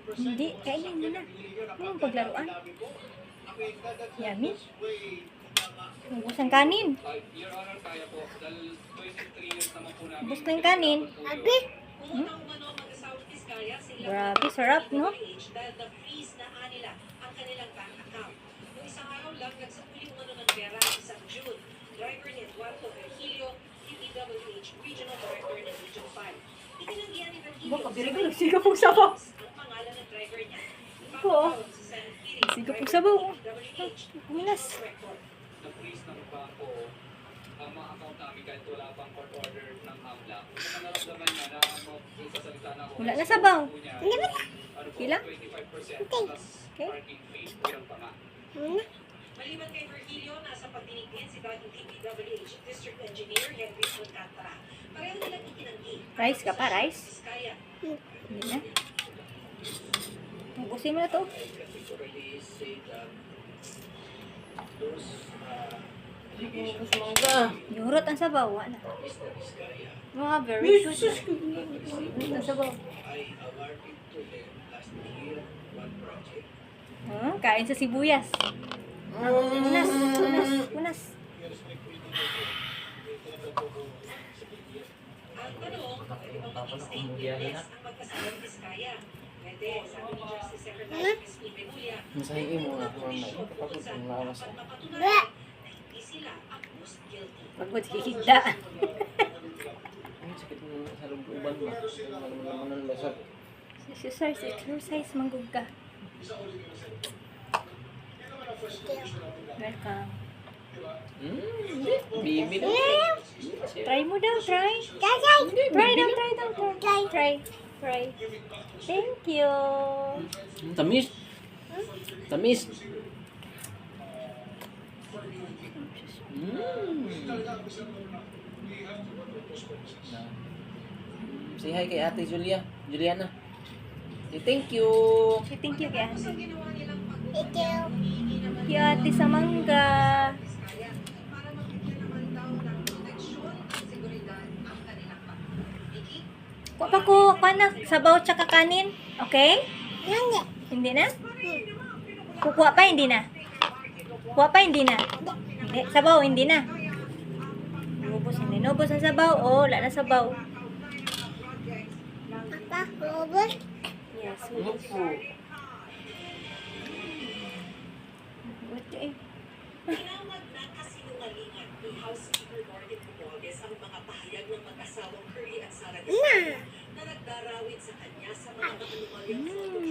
Hindi, kainin mo na. Yung paglaruan. Yummy. Ubus ang kanin. Ubus na yung kanin. Abi. Grabe, sarap, no? Baka birigal, siga pong sabaw. Oo. Siga pong sabaw. Minas. Na-freeze ng bangko ang mga account namin kahit wala pang court order ng AMLA. Kung naramdaman niya na sasalita na ako. Wala na sabaw. Ilang? 25% plus Okay. parking fee. Ilang pa nga. Maliban kay Virgilio, nasa pagdinig din si dating DPWH District Engineer Henry Alcantara. Pareho nilang itinanggi. Rice ka pa, rice? Vizcaya. Hindi na. Ubusin mo na to. Yurot ang sabaw. Wala. Mga very good. Yurot ang sabaw. Kain sa sibuyas. Unas. Unas. Unas. Ang tanong, maging stainless ang pagkasama ng Vizcaya. Pwede, sabi ni Justice Secretary Ms. Remulla, Masahin mo na kung kapag ang lawas na. mapatunayan na hindi sila ang most guilty. Pagod kikita. Ang sakit mo sa loob-uban ba? Alam mo ng lasag. Exercise. Exercise. Manggug ka. Welcome. Bibi daw. Try mo daw. Try. Try daw. Try daw. Try. Try. Thank you. Tamis. Tamis. Say hi kay Ate Juliana. Say thank you. Thank you, kaya. Ang ginawa nilang Ikaw. Thank you, Ate sa mangga. Vizcaya para magbigyan naman daw ng proteksyon at seguridad ang kanilang pamilya. Kuha pa ko, sabaw tsaka kanin. Okay? Nani. Hindi na? Kukuha pa, hindi na. Kuha pa, hindi na. Hindi, sabaw, hindi na. Nubos, hindi. Nubos ang sabaw. Oh, wala na sabaw. Papa, robot. Yes, Ano ubos. po? What eh? Tinawag na kasinungalingan ni House Speaker Martin Romualdez ang mga pahayag ng mag-asawang Curly at Sara Vizcaya na nagdarawit sa kanya sa mga anomalyang